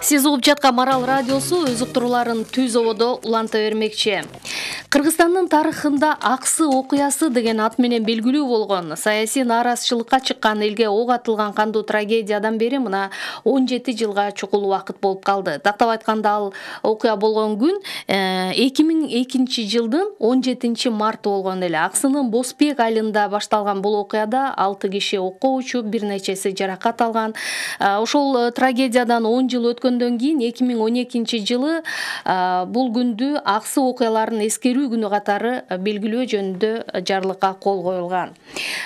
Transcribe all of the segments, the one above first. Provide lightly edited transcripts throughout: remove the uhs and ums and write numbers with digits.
Сиз угуп жаткан Марал радиосу өз уктурууларын түз ободо уланта бермекчи. Кыргызстандын тарыхында Аксы окуясы деген ат менен белгилүү болгон саясий нааразычылыкка чыккан элге ок атылган кандуу трагедиядан бери мына 17 жылга чукул убакыт болуп калды. Тактап айтканда ал окуя болгон күн 2002 жылдын 17 марты болгон эле. Аксынын Босбек айылында башталган бул окуяда 6 киши окко учуп, бир нечеси жаракат алган. Ошол трагедиядан 10 жыл өткөндөн кийин 2012 жылы бул күндү Аксы окуяларын эскерүү күнү катары белгилөө жөнүндө жарлыкка кол коюлган.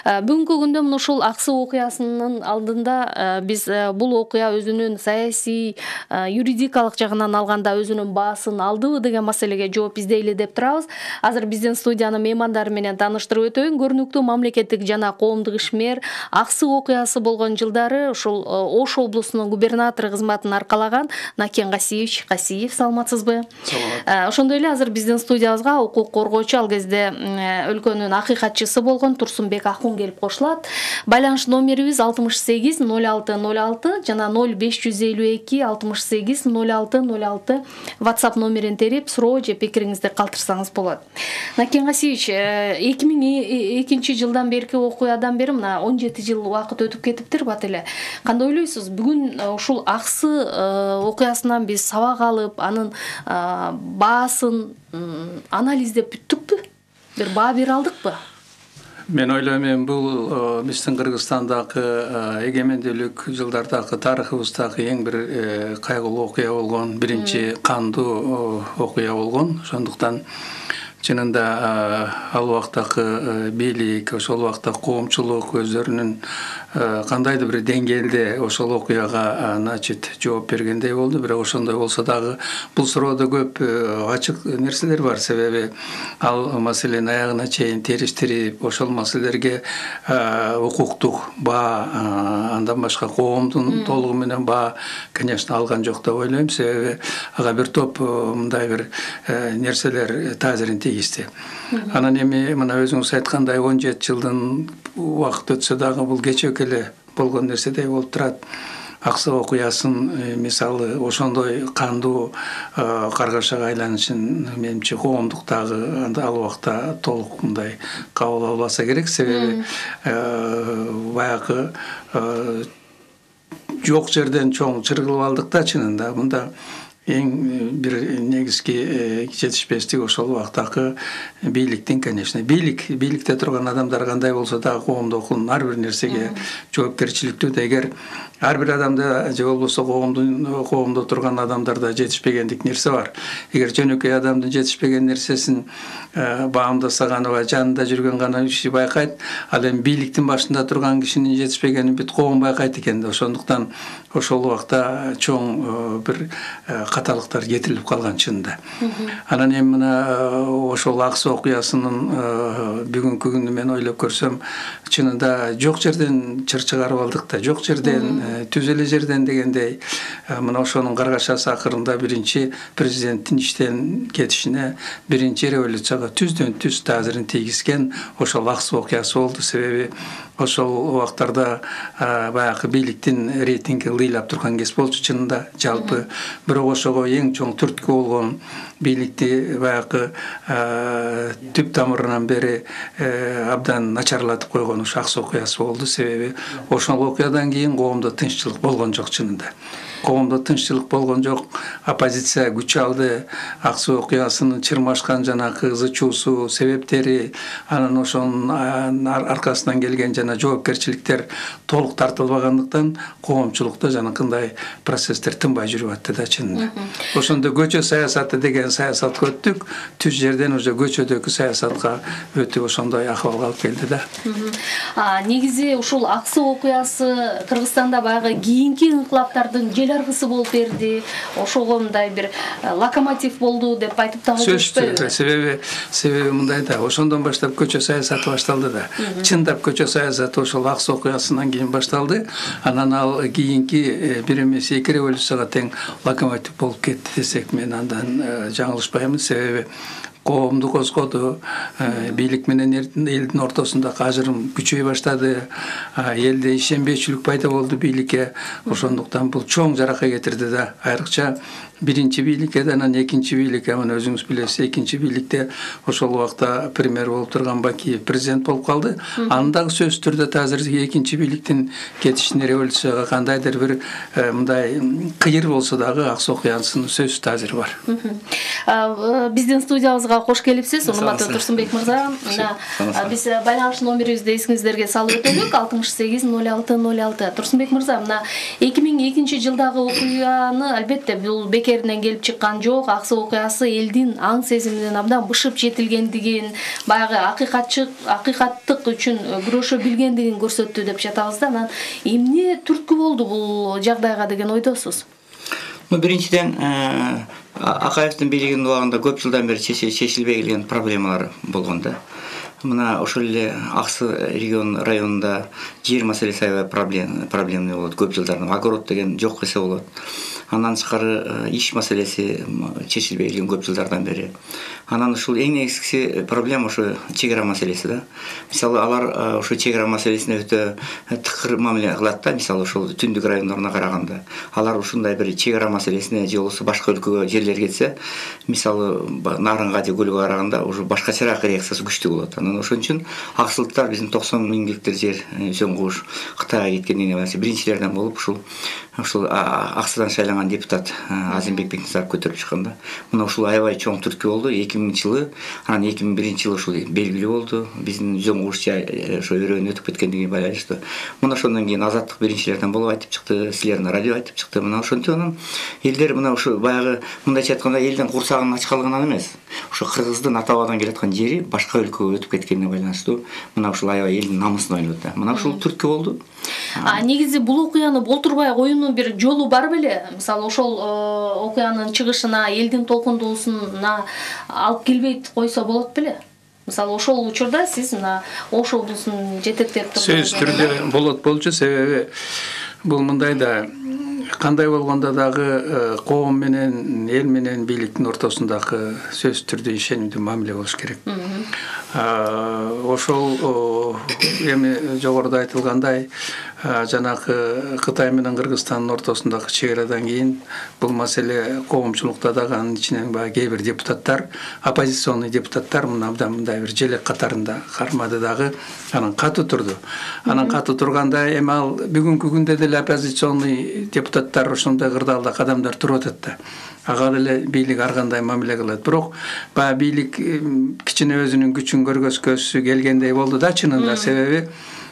Бүгүнкү күндө мына ушул Аксы окуясынын алдында биз бул окуя өзүнүн саясий, юридикалык жагынан алганда өзүнүн баасын алдыбы деген маселеге жооп издейли деп турабыз. Азыр биздин студиянын меймандары менен тааныштырып өтөйүн. Көрүнүктүү мамлекеттик жана коомдук ишмер Аксы окуясы болгон жылдары ушул Ош облусунун губернатору кызматын аркалаган Накен Касиев, саламатсызбы? Ошондой эле азыр биздин студиябызга укук коргоочу, ал кезде өлкөнүн акыйкатчысы болгон Турсунбек Акун келип кошулат. Байланыш номерибиз 68 06 06 жана 0552 68 06 06 WhatsApp номерин терип суроо же пикириңизди калтырсаңыз болот. Накен Касиевич, 2002 жылдан берки окуядан бери мына 17 жыл убакыт өтүп кетиптир бат эле. Кандай ойлойсуз? Бүгүн ушул Аксы окуясынан биз сабак алып, анын баасын анализдеп бүттүкпү? Бир баа бере алдыкпы? Мен ойлойм, бул биздин Кыргызстандагы эгемендүүлүк жылдардагы тарыхыбыздагы эң бир кайгылуу окуя болгон, биринчи кандуу окуя болгон. Ошондуктан чынында ал убактагы бийлик, ошол убакта коомчулук өздөрүнүн кандайдыр бир деңгээлде ошол окуяга жооп бергендей болду. Бирок ошондой болсо дагы бул суроодо көп ачык нерселер бар. Себеби ал маселени аягына чейин териштирип, ошол маселелерге укуктук баа, андан башка коомдун толугу менен баа, конечно, алган жок деп ойлойм. Себеби ага бир топ мындай бир нерселер таасирин тийгизди. Анан эми мына өзүңүз айткандай 17 жылдын убакыт өтсө дагы бул кечээ эле болгон нерседей болуп турат. Аксы окуясын мисалы ошондой кандуу каргашага айланышын менимче коомдуктагы ал убакта толук мындай кабыл албаса керек. Себеби баягы жок жерден чоң чыргылып алдык да, чынында. Мында эң бир негизги жетишпестик ошол убактагы бийликтин, конечно. Бийликте турган адамдар кандай болсо дагы коомдуктун ар бир нерсеге жоопкерчиликтүү. Эгер ар бир адамда же болбосо коомдо турган адамдарда жетишпегендик нерсе бар. Эгер жөнөкөй адамдын жетишпеген нерсесин баамдаса гана, жанында жүргөн гана киши байкайт, ал эми бийликтин башында турган кишинин жетишпегенин бүт коом байкайт экен. Ошондуктан ошол убакта чоң бир каталыктар кетирилип калган чынында. Анан эми мына ошол Аксы окуясынын бүгүнкү күнү мен ойлоп көрсөм, чынында жок жерден чыр чыгарып алдык да, жок жерден, түз эле жерден дегендей. Мына ошонун каргашасы акырында биринчи президенттин иштен кетишине, биринчи революцияга түздөн түз таасирин тийгизген ошол Аксы окуясы болду. Себеби ошол убактарда баягы бийликтин рейтинги ыйлап турган кез болчу чынында жалпы. Бирок ошого эң чоң түрткү болгон бийликти баягы түп тамырынан бери абдан начарлатып койгон ушу Аксы окуясы болду. Себеби ошол окуядан кийин коомдо тынччылык болгон жок чынында. Коомдо тынччылык болгон жок, оппозиция күч алды. Аксы окуясынын чырмашкан жанагы кызы чуусу себептери, анан ошонун аркасынан келген жана жоопкерчиликтер толук тартылбагандыктан коомчулукта жанакындай процесстер тынбай жүрүп атты да чынында. Ошондо көчө саясаты деген саясатка өттүк, түз жерден уже көчөдөгү саясатка өтүп ошондой акыбалга алып келди да. Негизи ушул Аксы окуясы Кыргызстанда баягы кийинки инкылаптардын жел аргысы болуп берди. Ошого мындай бир локомотив болду деп айтып дагы көрсөтпөйбү? Себеби мындай да, ошондон баштап көчө саясаты башталды да. Чындап көчө саясаты ошол Аксы окуясынан кийин башталды. Анан ал кийинки бир эмес 2 революцияга тең локомотив болуп кетти десек, мен андан жаңылышпаймын. Себеби коомду козгоду, бийлик менен элдин ортосунда ажырым күчөй баштады, элде ишенбейчилик пайда болду бийликке. Ошондуктан бул чоң жаракат кетирди да, айрыкча биринчи бийликке да, анан экинчи бийликке, мына өзүңүз билесиз, экинчи бийликте ошол убакта премьер болуп турган Бакиев президент болуп калды. Андагы сөзсүз түрдө азыр экинчи бийликтин кетишине революцияга кандайдыр бир мындай кыйыр болсо дагы аксы окуянын сөзсүз азыр бар. Биздин студиябызга кош келипсиз, урматтуу Турсунбек мырза. Биз байланыш номерибизди эсиңиздерге салып өтөлүк, 680606. Турсунбек мырза, мына 2002 жылдагы окуяны албетте бул бекеринен келип чыккан жок, аксы окуясы элдин аң сезиминен абдан бышып жетилгендигин, баягы акыйкаттык үчүн күрөшө билгендигин көрсөттү деп жатабыз да. Анан эмне түрткү болду бул жагдайга деген ойдосуз? Биринчиден, Акаевдин бийлигинин убагында көп жылдан бери чечилбей келген проблемалар болгон да. Мына ошол эле Аксы районунда жер маселеси аябай проблемный болот көп жылдардан. Огород деген жок десе болот. Андан тышкары иш маселеси чечилбей келген көп жылдардан бери. Анан ушул эң негизги проблема ошо чегара маселеси да. Мисалы алар ошо чегара маселесине өтө тыкыр мамиле кылат да. Мисалы ошол түндүк райондоруна караганда. Алар ушундай бир чегара маселесине же болбосо башка өлкөгө жерлер кетсе, мисалы Нарынга же Көлгө караганда уже башкачараак реакциясы күчтүү болот. Анан ошон үчүн аксылыктар биздин 90 миң гектар жер өсөм куш Кытайга кеткендигине байланыштуу биринчилерден болуп ушул Аксыдан шайланган депутат Азимбек Бекназаров көтөрүп чыккан да. Мына ушул аябай чоң түрткү болду 2000 жылы, анан 2001 жылы ушул белгилүү болду. Биздин өсөм куш ошо өрөөнү өтүп кеткендигине байланыштуу. Мына ошондон кийин Азаттык биринчилерден болуп айтып чыкты, силердин радио айтып чыкты. Мына ошентип анан элдер мына ушу баягы мындайча айтканда элдин курсагын ачканлыгынан эмес, ошо кыргыздын ата-бабадан келаткан жери башка өлкөгө өтүп кеткенине байланыштуу. Мына ушул аябай элдин намысын ойлойт да. Мына ушул түрткү болду. Негизи бул окуяны болтурбай коюунун бир жолу бар беле? Мисалы ошол окуянын чыгышына, элдин толкундуусуна алып келбей койсо болот беле? Мисалы ошол учурда сиз мына Ош облусун жетектеп турган. Сөз түрдө болот болчу, себеби бул мындай да, кандай болгондо дагы коом менен эл менен бийликтин ортосундагы сөз түрдө ишенимдүү мамиле болуш керек. Ошол эми жогоруда айтылгандай жанагы Кытай менен Кыргызстандын ортосундагы чегарадан кийин бул маселе коомчулукта дагы анын ичинен кээ бир депутаттар, оппозиционный депутаттар абдан мындай бир желек катарында кармады дагы, анан катуу турду. Анан катуу турганда эми ал бүгүнкү күндө деле оппозиционный депутаттар ошондой кырдаалда адамдар туруп атат да. Ага деле бийлик ар кандай мамиле кылат. Бирок баягы бийлик кичине өзүнүн күчүн көргөзгөсү келгендей болду да чынында, себеби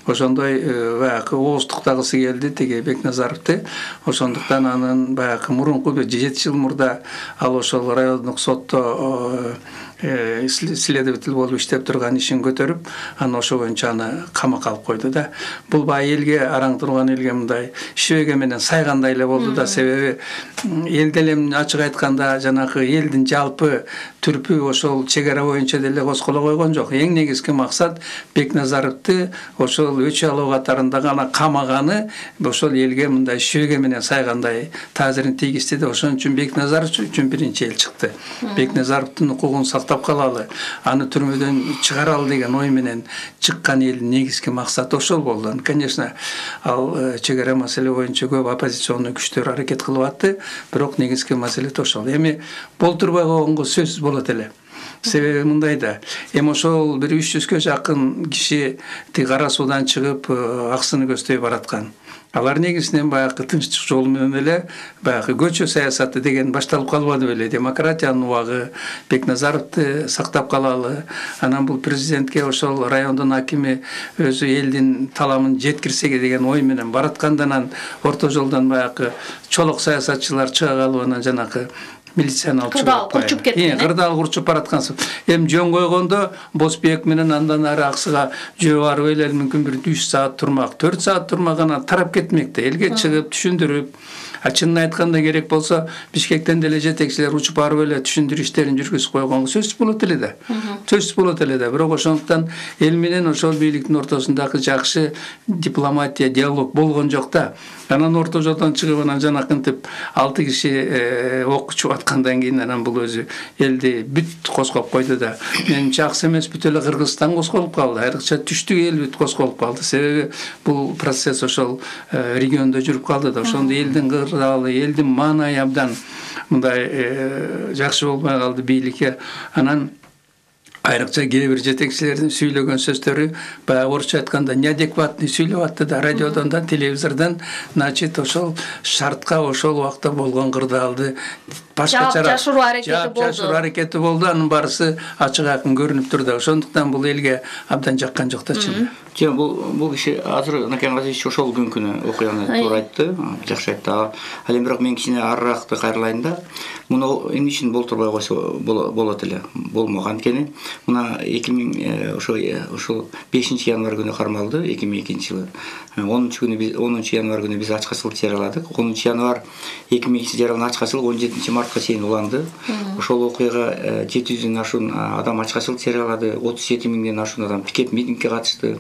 ошондой баягы ооздуктагысы келди тиги Бекназаровду. Ошондуктан анын баягы мурунку 7 жыл мурда ал ошол райондук сотто следователь болуп иштеп турган ишин көтөрүп, анан ошо боюнча аны камакка алып койду да. Бул баягы элге, араң турган элге мындай шебеге менен сайгандай эле болду да, себеби эл деле ачык айтканда жанагы элдин жалпы түрпү ошол чегара боюнча деле козголо койгон жок. Эң негизги максат Бекназаровду ошол өчө алуу катарындагы ана камаганы ошол элге мындай шебеге менен сайгандай таасирин тийгизди да. Ошон үчүн Бекназаров үчүн биринчи эл чыкты. Бекназаровдун укугун сактап калалы, аны түрмөдөн чыгаралы деген ой менен чыккан элдин негизги максаты ошол болду. Конечно, ал чегара маселе боюнча көп оппозиционный күчтөр аракет кылып атты, бирок негизги маселе ошол. Эми болтурбай койгонго сөзсүз болот эле. Себеби мындай да, эми ошол бир 300гө жакын киши Кара суудан чыгып Аксыны көздөй бараткан. Алар негизинен баягы тынччылык жолу менен эле баягы көчө саясаты деген башталып калбады беле. Демократиянын убагы, Бекназаровду сактап калалы, анан бул президентке ошол райондун акими өзү элдин таламын жеткирсеге деген ой менен бараткандан орто жолдон баягы чолок саясатчылар чыга калып анан жанагы милицияны алып чыгып курчуп кетти. Кырдаал курчуп бараткансыз. Эми жөн койгондо Босбек менен андан ары Аксыга жөө барып эле мүмкүн бир 3 саат турмак, 4 саат турмак анан тарап кетмекте. Элге чыгып түшүндүрүп, чынын айтканда керек болсо Бишкектен деле жетекчилер учуп барып эле түшүндүрүү иштерин жүргүзүп койгонго сөзсүз болот эле да. Сөзсүз болот эле да. Бирок ошондуктан эл менен ошол бийликтин ортосундагы жакшы дипломатия, диалог болгон жок да. Анан орто жолдон чыгып анан жанакынтип 6 киши ок чуп чыккандан кийин анан бул өзү элди бүт козгоп койду да. Менимче аксы эмес бүт эле Кыргызстан козголуп калды. Айрыкча түштүк эл бүт козголуп калды. Себеби бул процесс ошол региондо жүрүп калды да. Ошондо элдин кырдаалы, элдин маанайы абдан мындай жакшы болбой калды бийликке. Анан айрыкча кээ бир жетекчилердин сүйлөгөн сөздөрү баягы орусча айтканда неадекватный сүйлөп атты да, радиодон да, телевизордон. Значит, ошол шартка ошол убакта болгон кырдаалды башкача жашыруу аракети болду. Анын барысы ачык айкын көрүнүп турду. Ошондуктан бул элге абдан жаккан жок да чын. Жөн бул киши азыр Накен Газизович ошол күнкүнү окуяны туура айтты, жакшы айтты. Ал эми бирок мен кичине арыракты кайрылайын да. Муну эмне үчүн болтурбай койсо болот эле, болмогон экени. Мына 2000 ошол 5-январь күнү кармалды, 2002 жылы. 10 январь күнү биз ачкачылык жарыяладык. 10 январь 2002 жарыялган ачкачылык 17 мартка чейин уланды. Ошол окуяга 700дөн ашуун адам ачкачылык жарыялады, 37 миңден ашуун адам пикет митингге катышты.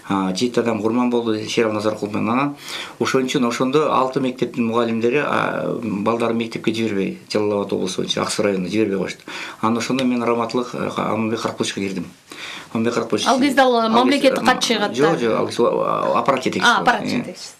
7 адам курман болду Шерал Назаркулов менен. Анан ошон үчүн ошондо 6 мектептин мугалимдери балдарын мектепке жибербей, Жалал Абад облусу боюнча Аксы районуна жибербей коюшту. Анан ошондо мен раматтылык Аманбек Каракбулчка кирдим. Аманбек Каракбулч. Ал кезде ал мамлекеттик катчы катты. Жок, ал аппарат жетекчиси. Аппарат жетекчиси.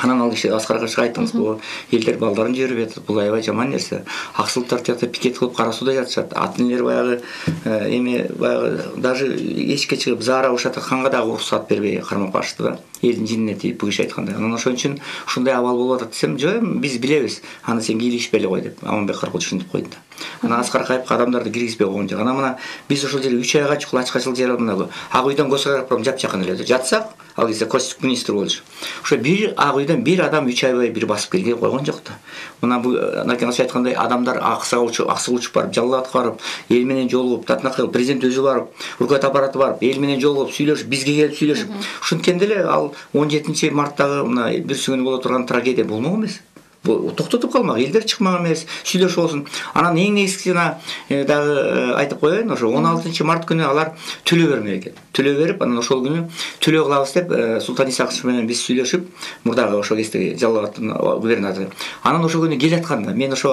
Анан ал киши Аскарга айттыңыз, бул элдер балдарын жибербей атат, бул аябай жаман нерсе. Аксылыктар жатып пикет кылып кара сууда жатышат. Ат-энелер баягы эми баягы даже эшикке чыгып заара ушатканга дагы уруксат бербей кармап барышты да. Элдин жинине тийип бугуш айткандай. Анан ошон үчүн ушундай абал болуп атат десем, жок, биз билебиз. Аны сен кийлигишпей эле кой деп Аманбек Каракбулч ушинтип койду да. Анан Аскар Кайыпка адамдарды киргизбей койгон жок. Анан мына биз ошол жерге 3 айга чукул ачкачылык жарыялганда Ак үйдөн Государственный жапжакын эле жатсак, ал кезде Конституциялык министр болчу. Ошо бир Ак үйдөн бир адам 3 ай бою бир басып келген койгон жок да. Мына бул Накен айткандай адамдар аксыга учуп барып, Жалал Абадка барып, эл менен жолугуп, Татнакыл президент өзү барып, өкмөт аппараты барып, эл менен жолугуп, сүйлөшүп, бизге келип сүйлөшүп. Ушинткенде эле ал 17 марттагы мына бүрсүгүнү боло турган трагедия болмок эмес. Токтотуп калмак, элдер чыкмак эмес, сүйлөшүп болсун. Анан эң негизгисина дагы айтып коеюн, ошо 16 март күнү алар төлөө бермек экен. Төлөө берип, анан ошол күнү төлөө кылабыз деп Султан Исаков менен биз сүйлөшүп, мурдагы ошол кезде Жалал Абадтын губернатору. Анан ошол күнү келатканда мен ошо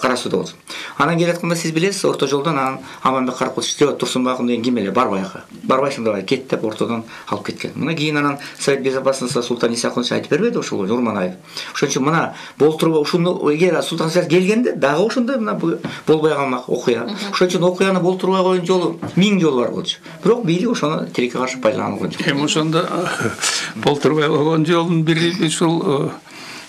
кара сууда болдум. Анан келатканда сиз билесиз, орто жолдон анан Аманбек Каракбулч Турсунбаевдин деген ким эле барбайга. Барбайсың давай кет деп ортодон алып кеткен. Мына кийин анан Совет Безопасности Султан Исакович айтып бербеди ошол Урманаев. Ошон үчүн мына болтурбай ушуну эгер Султан Исаков келгенде дагы ошондой мына болбой калмак окуя. Ошон үчүн окуяны болтурбай койгон жолу 1000 жол бар болчу. Бирок бийлик ошону тилекке каршы пайдаланган жок. Эми ошондо болтурбай койгон жолдун бири ушул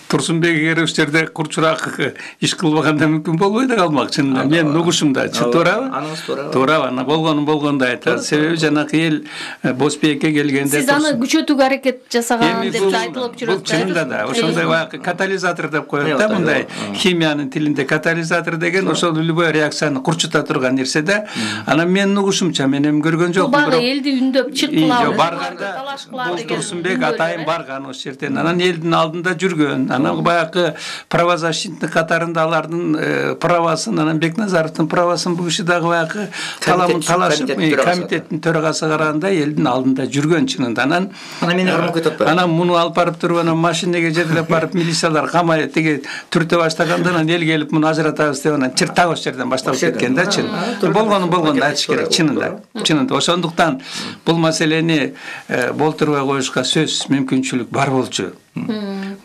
Турсунбек эгер ошол жерде курчураак иш кылбаганда мүмкүн болбой да калмак. Чынында мен угушумда туурабы? Аныңыз туурабы? Туурабы, ана болгондой айтат. Себеби жанакы эл Босбекке келгенде сиз аны күчөтүүгө аракет жасаган деп айтылып жүрөт. Бул чынында да ошондой баягы катализатор деп коет да, мындай химиянын тилинде катализатор деген ошол любой реакцияны курчута турган нерсе да. Анан менин угушумча мен эми көргөн жокмун. Бага элди үндөп чыккылабыз. Барганда Турсунбек атайын барган ошол жерден. Анан элдин алдында жүргөн. Анан баягы правозащитник катарында алардын правасын, анан Бекназаровдун правасын бул киши дагы баягы талашып комитеттин төрагасы караганда элдин алдында жүргөн чынында. Анан мени кармап кетип атпайбы? Анан муну алып барып туруп анан машинеге жетелеп барып милициялар камай тиги түртө баштаганда анан эл келип муну ажыратабыз деп анан чыртак ошол жерден башталып кеткен да чын. Болгону айтыш керек чынында. Чынында ошондуктан бул маселени болтурбай коюшка сөзсүз мүмкүнчүлүк бар болчу.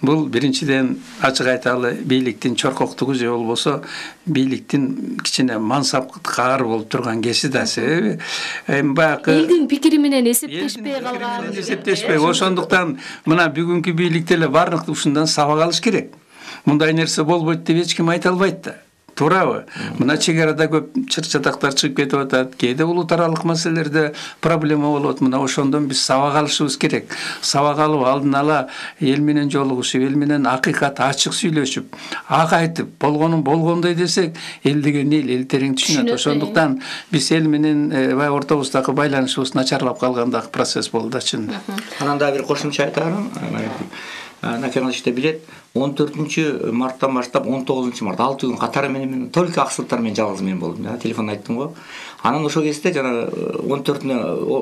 Бул биринчиден ачык айталы бийликтин чоркоктугу же болбосо бийликтин кичине мансапкар болуп турган кеси да. Себеби баягы элдин пикири менен эсептешпей калган. Эсептешпей ошондуктан мына бүгүнкү бийликте эле баардык ушундан сабак алыш керек. Мындай нерсе болбойт деп эч ким айта албайт да. Туурабы? Мына чек арада көп чыр-чатактар чыгып кетип атат. Кээде улут аралык маселелерде проблема болот. Мына ошондон биз сабак алышыбыз керек. Сабак алып алдын ала эл менен жолугушуп, эл менен акыйкат ачык сүйлөшүп, ак айтып, болгонун болгондой десек, эл деген эл терең түшүнөт. Ошондуктан биз эл менен баягы ортобуздагы байланышыбыз начарлап калгандагы процесс болду да чын. Анан дагы бир кошумча айтарым. Накен билет, 14 марттан баштап 19 март 6 күн катары менен только аксылыктар менен жалгыз мен болдум. Телефон айттым го. Анан ошол кезде жана 14-үнө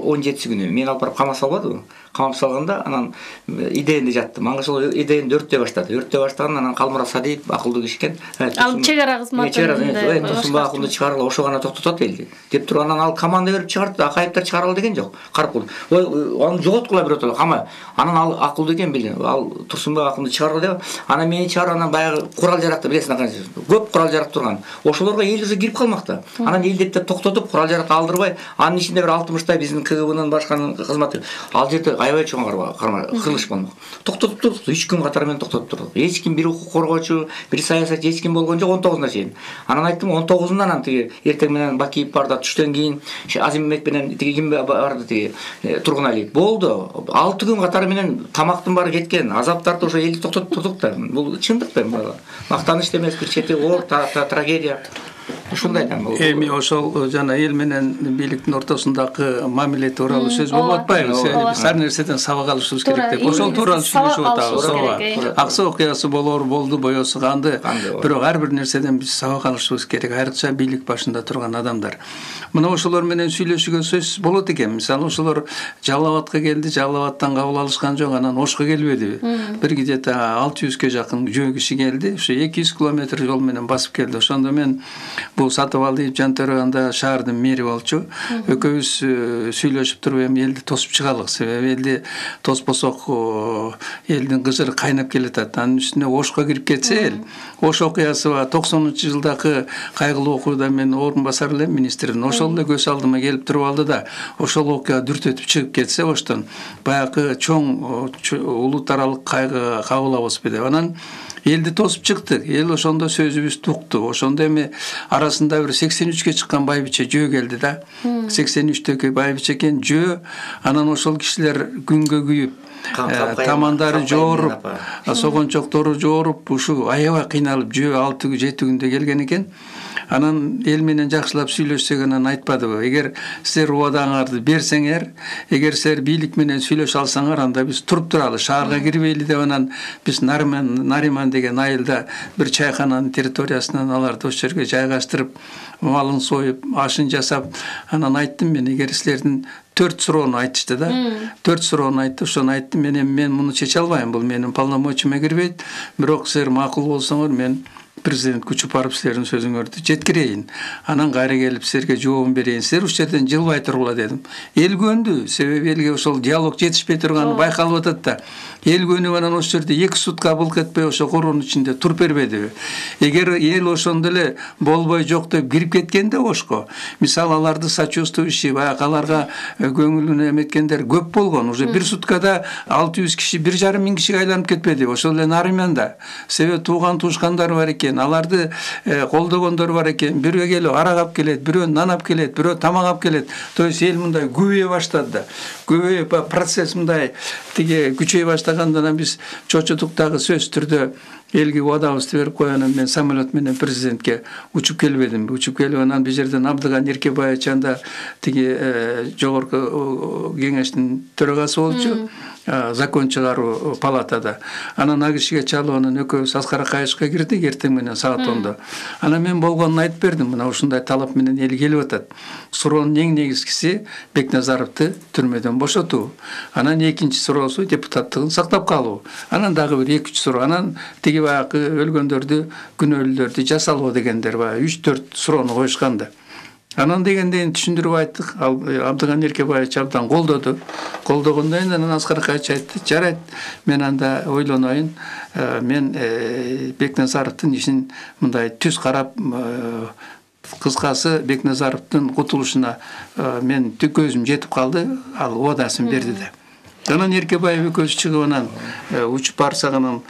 17 күнү мен алып барып камап салбадыбы. Камап салганда анан идеяны жатты. Мага ошол идеяны өрттөй баштады. Өрттөй баштаган анан Калмурат Садиев акылдуу киши экен. Ал чек ара кызматында Турсунбай акылды чыгаралы, ошо гана токтотот элди. Деп туруп анан ал команда берип чыгарды. Акаевдер чыгаралы деген жок. Карпул. Аны жоготкула бирөтөлө кама. Анан ал акылдуу экен билин. Ал Турсунбай акылды чыгаралы деп анан мени чыгарып анан баягы курал жаракты билесиң акырын. Көп курал жарак турган. Ошолорго эл уже кирип калмакта. Анан эл деп токтотуп курал жарак алдырбай, анын ичинде бир 60 биздин КГБнын башканын кызматы. Ал жерде аябай чоң кырылыш болмок. Токтотуп турдук, 3 күн катары менен токтотуп турдук. Эч ким бир укук коргоочу, бир саясатчы эч ким болгон жок 19-на чейин. Анан айттым 19-унан анан тиги эртең менен Бакиев барды, түштөн кийин Азимбек менен тиги ким барды тиги Тургуналиев. Болду. 6 күн катары менен тамактын баары жеткен. Азаптарды ошо элди токтотуп турдук да. Бул чындык да. Мактаныч эмес, бир чети оор трагедия. Ушундай да бул. Эми ошол жана эл менен бийликтин ортосундагы мамиле тууралуу сөз болуп атпайбы? Биз ар нерседен сабак алышыбыз керек деп. Ошол тууралуу сүйлөшүп атабыз. Аксы окуясы болду, боесу канды. Бирок ар бир нерседен биз сабак алышыбыз керек. Айрыкча бийлик башында турган адамдар. Мына ошолор менен сүйлөшүүгө сөз болот экен. Мисалы ошолор Жалал Абадка келди, Жалал Абадтан кабыл алышкан жок, анан Ошко келбедиби? Бир где-то 600-га жакын жөө киши келди. Ошо 200 километр жол менен басып келди. Ошондо мен бул Сатыбалдиев Жантөрө анда шаардын мэри болчу. Экөөбүз сүйлөшүп туруп эми элди тосуп чыгалык. Себеби элди тоспосок элдин кыжыры кайнап келатат. Анын үстүнө Ошко кирип кетсе эл. Ош окуясы 90-жылдагы кайгылуу окууда мен орун басар элем министрдин. Ошол эле көз алдыма келип туруп алды да, ошол окуя дүртөтүп чыгып кетсе Оштон баягы чоң улут аралык кайгы кабыл алабызбы деп. Анан элди тосуп чыктык. Эл ошондо сөзүбүздү укту. Ошондо эми арасында бир 83-ге чыккан байбиче жөө келди да. 83-төкү байбиче экен жөө. Анан ошол кишилер күнгө күйүп, тамандары жооруп, согончоктору жооруп, ушу аябай кыйналып жөө 6-7 күндө келген экен. Анан эл менен жакшылап сүйлөшсөк анан айтпадыбы? Эгер силер убадаңарды берсеңер, эгер силер бийлик менен сүйлөшө алсаңар, анда биз туруп туралы, шаарга кирбейли деп анан биз Нариман деген айылда бир чайкананын территориясынан аларды ошол жерге жайгаштырып, малын союп, ашын жасап, анан айттым мен, эгер силердин 4 суроону айтышты да. 4 суроону айтты, ошону айттым мен муну чече албайм, бул менин полномочияма кирбейт. Бирок силер макул болсоңор мен президент күчүп барып силердин сөзүңөрдү жеткирейин. Анан кайра келип силерге жообун берейин. Силер ушул жерден жылбай тургула дедим. Эл көндү. Себеби элге ошол диалог жетишпей турганы байкалып атат да. Эл көнүп анан ошол жерде 2 сутка былк этпей ошо короонун ичинде туруп бербедиби? Эгер эл ошондо эле болбой жок деп кирип кеткенде Ошко, мисалы аларды сочувствующий, баягы аларга көңүлүн эметкендер көп болгон. Уже 1 суткада 600 киши, 1,5 миң кишиге айланып кетпеди. Ошол эле Нариманда. Себеби тууган туушкандар бар экен. Аларды колдогондор бар экен. Бирөө келип арак алып келет, бирөө нан алып келет, бирөө тамак алып келет. То есть эл мындай көбөйө баштады да. Көбөйүп процесс мындай тиги күчөйө баштагандан биз чочудук дагы сөз түрдө элге убадабызды берип коюнан мен самолет менен президентке учуп келбедим. Учуп келип анан бул жерден Абдыган Эркебаевич анда тиги жогорку кеңештин төрагасы болчу. Закон чыгаруу палатада. Анан ал кишиге чалып анан экөөбүз Аскар Акаевичке кирдик эртең менен саат 10-да. Анан мен болгонун айтып бердим. Мына ушундай талап менен эл келип атат. Суроонун эң негизгиси Бекназаровду түрмөдөн бошотуу. Анан экинчи суроосу депутаттыгын сактап калуу. Анан дагы бир 2-3 суроо. Анан тиги баягы өлгөндөрдү, күнөөлүүлөрдү жасалбоо дегендер бар. 3-4 суроону коюшкан да. Анан дегенден түшүндүрүп айттык. Абдыган Эркебаевич абдан колдоду. Колдогондон кийин анан Аскар Акаевич айтты, жарайт, мен анда ойлоноюн, мен Бекназаровдун ишин мындай түз карап, кыскасы Бекназаровдун кутулушуна мен көзүм жетип калды, ал убадасын берди да. Анан Эркебаев экөөбүз чыгып анан учуп барсак анан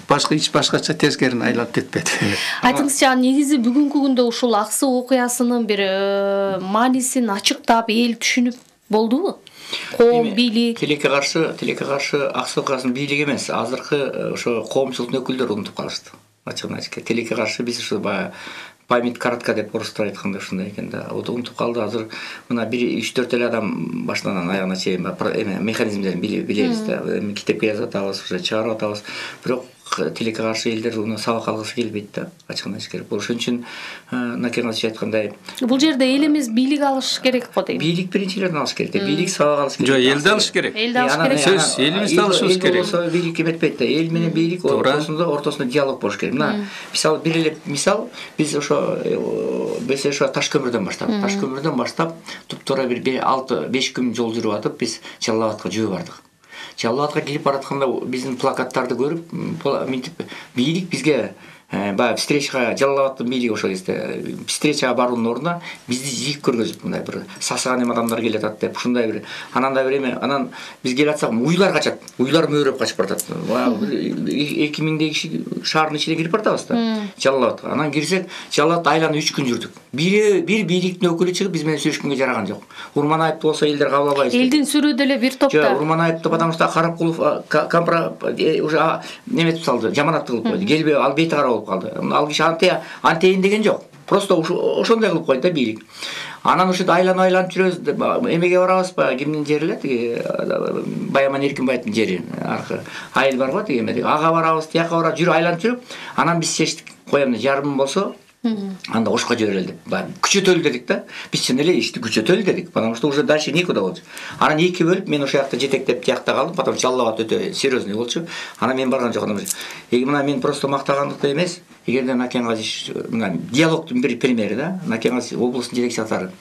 башкача тескерин айлап кетпеди. Айтыңызчы, негизи бүгүнкү күндө ушул Аксы окуясынын бир маанисин ачыктап эл түшүнүп болдубу? Коом бийлик тилекке каршы Аксы окуясынын бийлиги эмес, азыркы ошо коомчулуктун өкүлдөрү унутуп калышты. Ачыгын айтышка, тилекке каршы биз ушу память коротка деп орустар айтканда ушундай экен да. Унутуп калды. Азыр мына 3-4 эле адам башынан аягына чейин механизмдерин билебиз да. Китепке жазып атабыз, уже чыгарып атабыз. Бирок тилекке каршы элдер уну сабак алгысы келбейт да, ачыгын айтыш керек. Ошон үчүн Накен Газич айткандай, бул жерде элimiz бийлик алыш керек го дейм. бийлик биринчилерден алыш керек. Бийлик сабак алыш керек. Жок, элди алыш керек. Элди алыш керек. Сөз, элибизди алышыбыз керек. Бийлик эметпейт да. Эл менен бийлик ортосунда диалог болуш керек. Мына мисалы бир эле мисал, биз ошо Ташкөмүрдөн баштап туптуура бир 6-5 күн жол жүрүп атып биз Жалал Абадка жөө бардык. Жалал Абадка келип баратканда биздин плакаттарды көрүп, мынтип бийлик бизге баягы встречага Жалал Абадтын бийлиги ошол кезде встречага баруунун ордуна бизди жийип көргөзүп, мындай бир сасыган адамдар келатат деп, ушундай бир анандай бир эме, анан биз келе атсак уйлар качат, уйлар мөөрөп качып баратат. Баягы 2000 киши шаардын ичине кирип баратабыз да Жалал Абадка. Анан кирсек Жалал Абадты айланып 3 күн жүрдүк. Бир бийликтин өкүлү чыгып биз менен сөйлөшкөнгө жараган жок. Урманаевди болсо элдер кабыл албайбыз. Элдин сүрүү деле бир топта. Жок, Урманаевди потому что Каракулов уже неметип салды, жаманатты кылып койду. Келбей ал бейти кара болуп калды. Ал киши антейин деген жок. Просто ошондой кылып койду да бийлик. Анан ошентип айланып жүрөбүз. Эмеге барабыз ба? Кимдин жери эле тиги Баяман Эркинбаевдин жери аркы. Айыл бар го тиги эме. Ага барабыз, тияка барабыз, жүрүп айланып жүрүп, анан биз чечтик. Коем жарым болсо анда Ошко жиберели деп. Күчөтөлү дедик да. Биз чын эле ишти күчөтөлү дедик. Потому что уже дальше некуда болчу. Анан эки бөлүп мен ошол жакта жетектеп тиякта калдым. Потом Жалал Абад өтө серьезный болчу. Анан мен барган жок. Мына мен просто мактагандыкта эмес. Эгерде Накен Газич мына диалогдун бир примери да. Накен Газич областын жетекчи атары.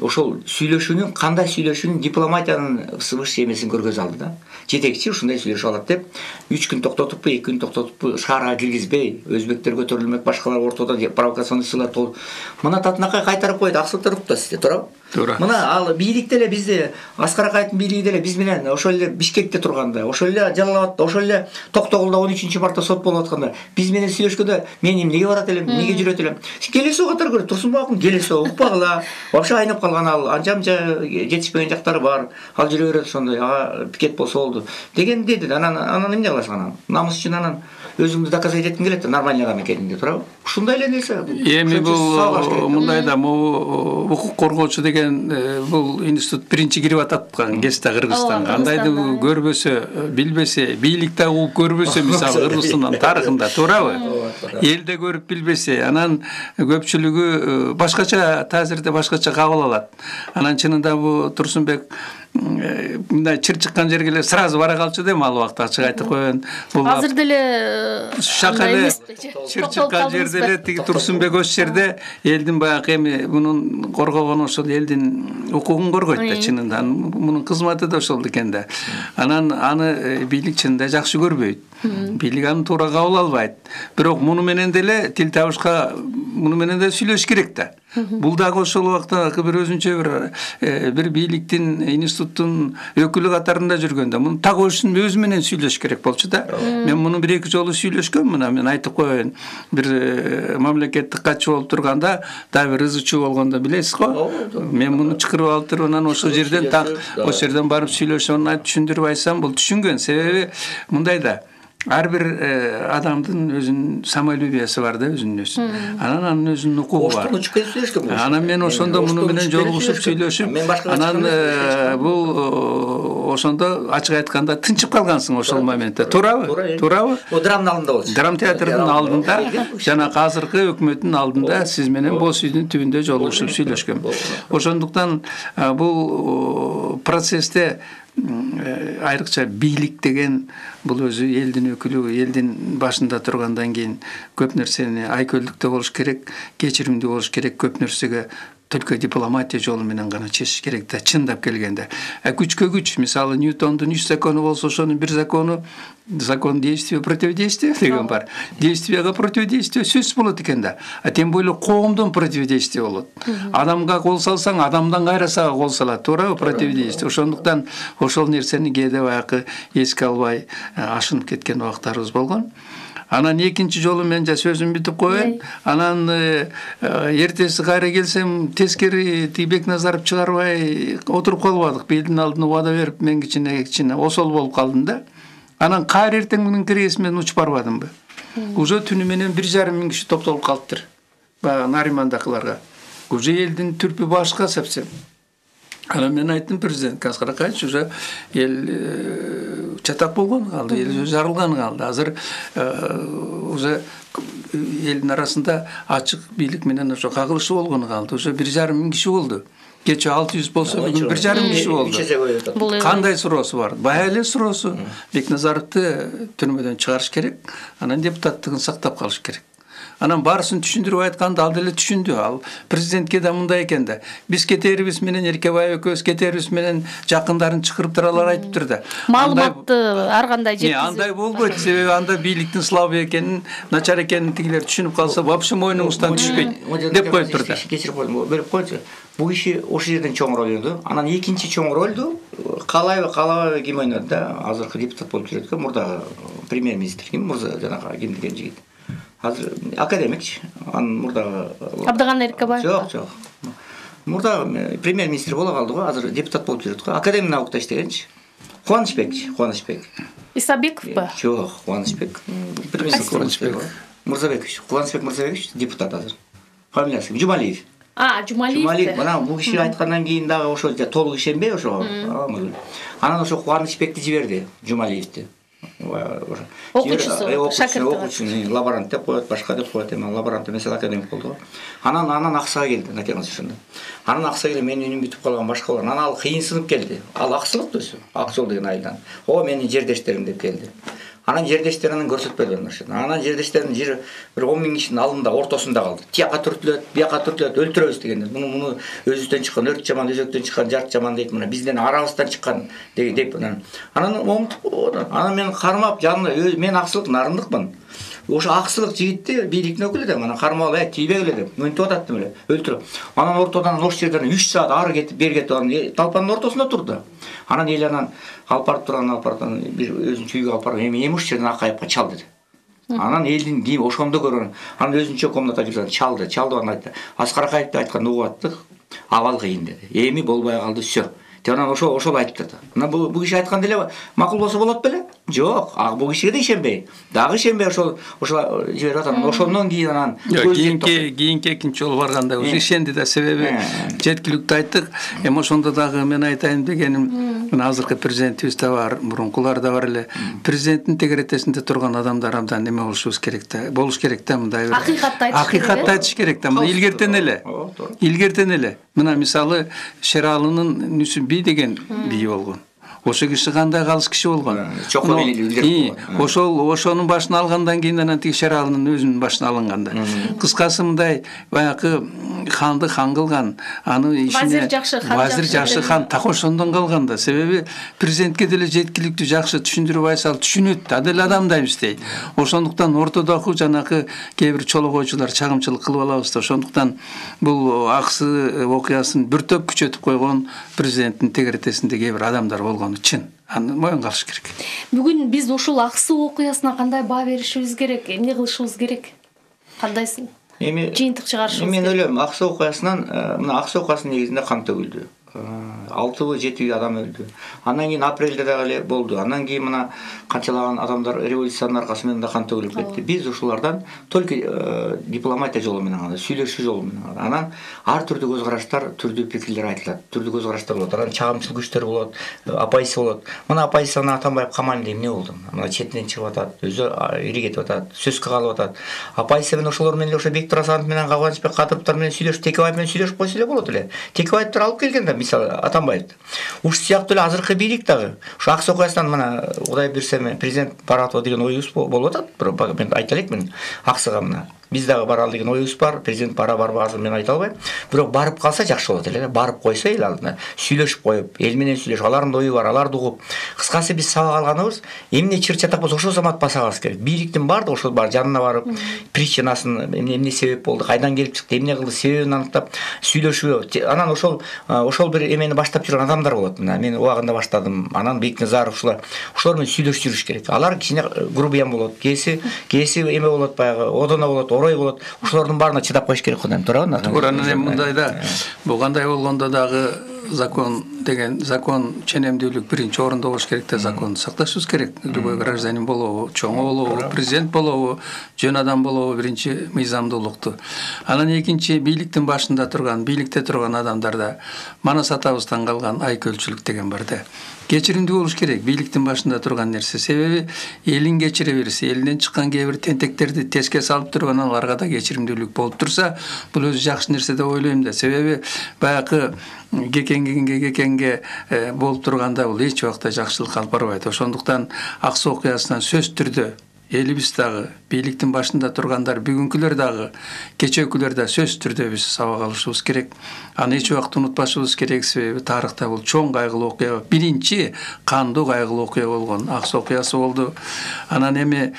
Ошол сүйлөшүүнүн кандай сүйлөшүүнүн дипломатиянын сыбыш эмесин көргөзө алды да. Жетекчи ушундай сүйлөшүп алат деп 3 күн токтотуппу, 2 күн токтотуппу, шаарга киргизбей, өзбектер көтөрүлмөк, башкалар ортодо провокационный сыйлар толуп. Мына Татынакай кайтарып койду, аксыктар укту сизде, туурабы? Туура. Мына ал бийлик деле бизди Аскар Акаевдин бийлиги деле биз менен ошол эле Бишкекте турганда, ошол эле Жалал Абадта, ошол эле Токтогулда 13-мартта сот болуп атканда биз менен сүйлөшкөндө мен эмнеге барат элем, эмнеге жүрөт элем? Келесоо катары көрөт, Турсунбаевдин келесоо укпагыла. Вообще айнып калган ал, анча-мынча жетишпеген жактары бар. Ал жүрө берет ошондой, ага пикет болсо болду. Деген деди. Анан эмне кыласың анан? Намыс үчүн анан өзүңдү доказать эткиң келет да, нормальный адам экениңди, туурабы? Ушундай эле нерсе. Эми бул мындай да, укук коргоочу деген бул институт биринчи кирип ататкан кезде Кыргызстанга. Андайды көрбөсө, билбесе, бийликте угуп көрбөсө, мисалы Кыргызстандын тарыхында, туурабы? Элде көрүп билбесе, анан көпчүлүгү башкача, таасирде башкача кабыл алат. Анан чынында бу Турсунбек мындай чыр чыккан жерге эле сразу бара калчу дейм, ал убакта ачык айтып коеюн. Бул азыр деле шакалы чыр чыккан жерде эле тиги Турсунбек ошол жерде элдин баягы эми мунун коргогону ошол элдин укугун коргойт да чынында. Мунун кызматы да ошол экен да. Анан аны бийлик чынында жакшы көрбөйт. Бийлик аны туура кабыл албайт. Бирок муну менен деле тил табышка, муну менен да сүйлөш керек да. Бул дагы ошол убакта бир өзүнчө бир бийликтин институттун өкүлү катарында жүргөндө муну так өзү менен сүйлөш керек болчу да. Мен муну 1-2 жолу сүйлөшкөм, мына мен айтып коеюн. Бир мамлекеттик катчы болуп турганда, дагы бир ызычуу болгондо билесиз го. Мен муну чакырып алып туруп, анан ошол жерден так ошол жерден барып сүйлөшүп, аны түшүндүрүп айтсам, бул түшүнгөн. Себеби мындай да. Ар бир адамдын өзүнүн самолюбиясы бар да, өзүнүн. Анан өзүнүн укугу бар. Анан мен ошондо муну менен жолугушуп сүйлөшүп, анан бул ошондо ачык айтканда тынчып калгансың ошол моментте. Туурабы? Туурабы? О драмдын алдында болчу. Драм театрдын алдында, жана азыркы өкмөттүн алдында сиз менен боз үйдүн түбүндө жолугушуп сүйлөшкөм. Ошондуктан бул процессте айрыкча бийлик деген бул өзү элдин өкүлү, элдин башында тургандан кийин көп нерсени айкөлдүктө болуш керек, кечиримдүү болуш керек, көп нерсеге только дипломатия жолу менен гана чечиш керек да, чындап келгенде. Күчкө күч, мисалы Ньютондун 3 закону болсо, ошонун бир закону закон действия противодействия деген бар. Действияга противодействие сөзсүз болот экен да. Тем более коомдон противодействие болот. Адамга кол салсаң, адамдан кайрасага кол салат, туурабы противодействие. Ошондуктан ошол нерсени кээде баягы эске албай ашынып кеткен убактарыбыз болгон. Анан экинчи жолу мен сөзүмдү бүтүп коеюн. Анан эртеси кайра келсем, тескери Бекназаров чыгарбай отуруп калбадык. Бийлдин алдына убада берип, мен кичине осол болуп калдым да. Анан кайра эртең менен киресим мен учуп барбадымбы? Уже түнү менен 1,5 миң киши топтолуп калыптыр. Баягы Наримандакыларга. Уже элдин түрпү башка совсем. Анан мен айттым президентке, Аскар Акаевич, уже эл чатак болгону калды, эл сөзү жарылганы калды. Азыр уже элдин арасында ачык бийлик менен ошо кагылышы болгону калды. Уже 1,5 миң киши болду. Кече 600 болсо, бүгүн 1,5 миң киши болду. Кандай суроосу бар? Бая эле суроосу. Бекназаровду түрмөдөн чыгарыш керек, анан депутаттыгын сактап калыш керек. Анан барысын түшүндүрүп айтканда ал деле түшүндү. Ал президентке да мындай экен да. Биз кетерибиз менен Эркебаев экөөбүз кетерибиз менен жакындарын чакырып туралар айтыптыр да. Маалыматты ар кандай жеткизип. Андай болбойт, себеби анда бийликтин слабы экенин, начар экенин тигилер түшүнүп калса, вообще мойнуңуздан түшпөйт деп коюптур да. Кечирип койдум, бөлүп койчу. Бул киши ошол жерден чоң роль ойноду. Анан экинчи чоң ролду Калаева ким ойноду да, азыркы депутат болуп жүрөт экен, мурдагы премьер-министр ким, Мурза жанагы ким деген жигит. Азыр академик, анын мурдагы Абдыган Эркебаев. Жок. Мурдагы премьер-министр боло калды го, азыр депутат болуп жүрөт го. Академик наукта иштегенчи. Кубанычбек. Исабековпу? Жок, Кубанычбек. Кубанычбек. Мурзабекович депутат азыр. Фамилиясы Жумалиев. Жумалиев. Мына бул киши айткандан кийин дагы ошо толук ишенбей ошого. Анан ошо Кубанычбекти жиберди, Жумалиевти. Окуучусу, лаборант деп коет, башка деп коет, эми лаборант эмес, академик болду го. Анан аксыга келди, натыйгасы ошондо. Анан аксыга келип менин үнүм бүтүп калган башка бар. Анан ал кыйынсынып келди. Ал аксылык өзү, Акжол деген айылдан. О, менин жердештерим деп келди. Анан жердештерин көрсөтпөдү ошо. Анан жердештеринин жери бир 10 миң кишинин алдында, ортосунда калды. Тияка түртүлөт, бияка түртүлөт, өлтүрөбүз дегендер. Муну өзүдөн чыккан, өрт жаман, өзөктөн чыккан, жарт жаман дейт. Мына бизден арабыздан чыккан деп анан анан мен кармап жанына мен аксылык нарындыкмын. Ошо аксылык жигитти бийликтин өкүлү да анан кармап алып, тийбегиле деп, мынтип ататтым эле, өлтүрөп. Анан ортодон ош жерден 3 саат ары кетип, бери кетип, анан талпанын ортосунда турду. Анан эл анан алып барып турган бир өзүнчө үйгө алып барып, эми ошол жерден Акаевка чал деди. Анан элдин кийим ошондо көргөн. Анан өзүнчө комната жүргөн, чалды анан айтты. Аскар Акаевди айткан угуп аттык, абал кыйын деди. Эми болбой калды, всё. Анан ошол айтты. Мына бул киши айткан деле макул болсо болот беле? Жок, бул кишиге да ишенбей. Дагы ишенбей ошол жиберип атам. Ошондон кийин анан кийинки экинчи жолу барганда уже ишенди да, себеби жеткиликтүү айттык. Эми ошондо дагы мен айтайын дегеним, мына азыркы президентибиз да бар, мурункулар да бар эле. Президенттин тегеретесинде турган адамдар абдан неме болуш керек да, мындай бир акыйкатты айтыш керек да. Мына илгертен эле. Мына мисалы Шералынын Нүсүнбий деген бий болгон. Ошо киши кандай калыс киши болгон. Ошонун башын алгандан кийин анан тиги Шералынын өзүнүн башына алынганда. Кыскасы мындай баягы ханды хан кылган, аны ишине Вазир жакшы хан так ошондон калган да. Себеби президентке деле жеткиликтүү жакшы түшүндүрүп айсал түшүнөт, адил адамдай эместей. Ошондуктан ортодогу жанагы кээ бир чологоочулар чагымчылык кылып алабыз да. Ошондуктан бул аксы окуясын бир топ күчөтүп койгон президенттин тегеретесинде кээ бир адамдар болгон чын. Аны моюнга алыш керек. Бүгүн биз ушул аксы окуясына кандай баа беришибиз керек, эмне кылышыбыз керек? Кандайсын? Жыйынтык чыгарышыбыз керек. Мен ойлойм, аксы окуясынан, мына аксы окуясынын негизинде кан төгүлдү. 6-7 адам өлдү. Андан кийин апрелде дагы эле болду. Андан кийин мына канчалаган адамдар революциянын аркасы менен да кан төгүлүп кетти. Биз ушулардан только дипломатия жолу менен гана, сүйлөшүү жолу менен гана. Анан ар түрдүү көз караштар, түрдүү пикирлер айтылат, түрдүү көз караштар болот. Анан чагымчыл күчтөр болот, оппозиция болот. Мына оппозицияны Атамбаев камайын деп эмне болду? Мына четинен чыгып атат, өзү ири кетип атат, сөзгө калып атат. Оппозиция менен ошолор менен ошо Бектур Асанов менен Кубанычбек Кадыровтар менен сүйлөшүп, Текебаев менен сүйлөшүп койсо эле болот эле. Текебаевтер алып келген да, мисалы Атамбаевди. Уш сыяктуу эле азыркы бийлик дагы. Ушу аксы окуясынан мына Кудай берсе президент барат деген оюбуз болуп атат. Мен айта элекмин аксыга мына. Биз дагы баралы деген оюбуз бар. Президент барбы азыр мен айта албайм. Бирок барып калса жакшы болот эле. Барып койсо эл алдына сүйлөшүп коюп, эл менен сүйлөшүп, алардын ою бар, аларды угуп. Кыскасы биз сабак алганыбыз эмне чыр-чатак болсо ошол замат басабыз керек. Бийликтин баардыгы ошол бар жанына барып, причинасын эмне себеп болду, кайдан келип чыкты, эмне кылды, себебин аныктап сүйлөшүү. Анан ошол бир эмени баштап жүргөн адамдар болот. Мен убагында баштадым. Анан Бекназаров ушулар менен сүйлөшүп жүрүш керек. Алар кичине грубиян болот, кээси эме болот, баягы одоно болот, орой болот. Ошолордун баарына чыдап коюш керек кылдым, туурабы? Туура, мындай да. Бул кандай болгондо дагы закон деген закон ченемдүүлүк биринчи орунда болуш керек да, законду сакташыбыз керек. Любой гражданин болобу, чоң болобу, президент болобу, жөн адам болобу, биринчи мыйзамдуулукту. Анан экинчи бийликтин башында турган, бийликте турган адамдарда манас атабыздан калган айкөлчүлүк деген бар да. Кечиримдүү болуш керек бийликтин башында турган нерсе. Себеби элин кечире берсе, элинен чыккан кээ бир тентектерди теске салып туруп анан аларга да кечиримдүүлүк болуп турса, бул өзү жакшы нерсе деп ойлойм да. Себеби баягы кекенге болуп турганда бул эч убакта жакшылык алып барбайт. Ошондуктан Аксы окуясынан сөз түрдө элибиз дагы, бийликтин башында тургандар, бүгүнкүлөр дагы, кечээкүлөр да сөз түрдө биз сабак алышыбыз керек. Аны эч убакта унутпашыбыз керек, себеби тарыхта бул чоң кайгылуу окуя, биринчи кандуу кайгылуу окуя болгон Аксы окуясы болду. Анан эми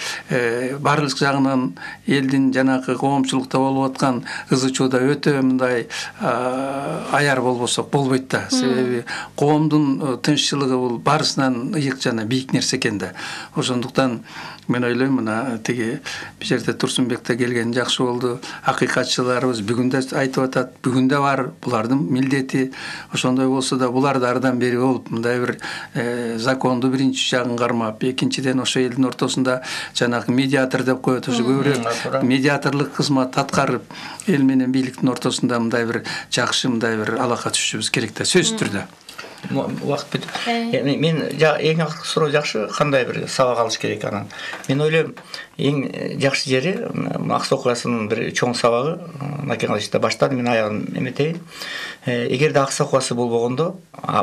барлык жагынан элдин жанагы коомчулукта болуп аткан ызы чууда өтө мындай аяр болбосок болбойт да. Себеби коомдун тынччылыгы бул барысынан ыйык жана бийик нерсе экен да. Ошондуктан мен ойлойм, мына тиги бул жерде Турсунбек да келген жакшы болду. Акыйкатчыларыбыз бүгүн да айтып атат, бүгүн да бар, булардын милдети. Ошондой болсо да булар да ардан бери болуп, мындай бир законду биринчи жагын кармап, экинчиден ошо элдин ортосунда жанагы медиатор деп коет, ошо көбүрөөк медиаторлук кызмат аткарып, эл менен бийликтин ортосунда мындай бир жакшы мындай бир алака түзүшүбүз керек да, сөз түрдө. Уақыт бітіп. Мен ең ақырғы сұрау жақсы, қандай бір сабақ алыш керек анан. Мен ойлаймын, ең жақсы жері Аксы окуясынын бір чоң сабағы, Накен Калычта баштады, мен аяғын эметейин. Эгерде Аксы окуясы болбогондо,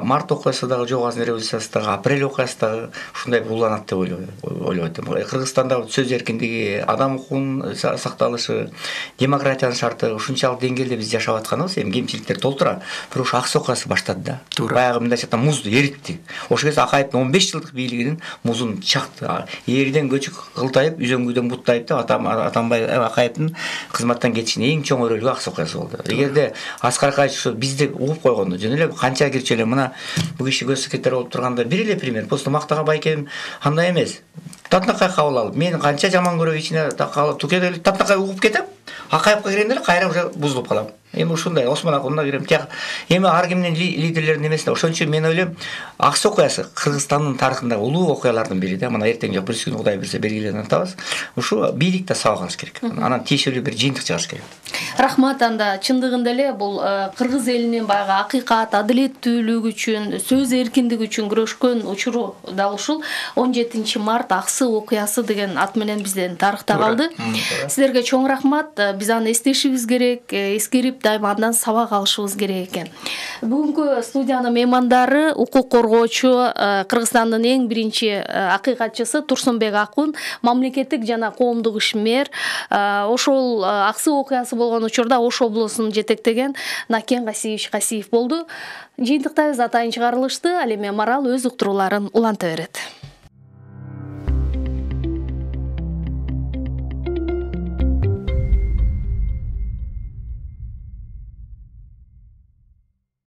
март окуясыдагы Жок Азын революциясындагы, апрель окуясыдагы ушундай уланат деп ойлойт. Кыргызстанда сөз эркиндиги, адам укугунун сакталышы, демократиянын шарты ушунчалык деңгээлде биз жашап атканыбыз, эми кемчиликтер толтура. Бирок ушу Аксы окуясы баштады да. Баягы мындайча айтканда музду эритти. Ошол кезде Акаевдин 15 жылдык бийлигинин музун чакты. Эриден көчүк кылтайып, үзөңгүдөн буттайып да Атамбай Акаевдин кызматтан кетишине эң чоң өрөлгү Аксы окуясы болду. Эгерде Аскар Акаевич бизди угуп койгондо, жөн эле канча кирчи эле мына бул киши көз секретарь болуп турганда бир эле пример, просто мактага байкем андай эмес. Татнакай кабыл алып, мен канча жаман көрөп ичине такалып, тукеде Татнакай угуп кетем. Акаевка киргенде кайра уже бузулуп калам. Эми ушундай Осмон Акунга кирем. Эми ар кимдин лидерлердин эмесине. Ошон үчүн мен ойлойм, Аксы окуясы Кыргызстандын тарыхындагы улуу окуялардын бири да. Мына эртең жок бир күн Кудай берсе белгилерин атабыз. Ушу бийлик да сабак алыш керек. Анан тиешелүү бир жыйынтык чыгарыш керек. Рахмат, анда чындыгында эле бул кыргыз элинин баягы акыйкат, адилеттүүлүк үчүн, сөз эркиндиги үчүн күрөшкөн учуру дал ушул 17 март Аксы окуясы деген ат менен бизден тарыхта калды. Силерге чоң рахмат. Биз аны эстешибиз керек, эскерип дайыма андан сабак алышыбыз керек экен. Бүгүнкү студиянын меймандары укук коргоочу, Кыргызстандын эң биринчи акыйкатчысы Турсунбек Акун, мамлекеттик жана коомдук ишмер. Ошол Аксы окуясы болгон учурда Ош облусун жетектеген Накен Касиев болду. Жыйынтыктабыз атайын чыгарылышты. Ал эми Марал өз уктурууларын уланта берет.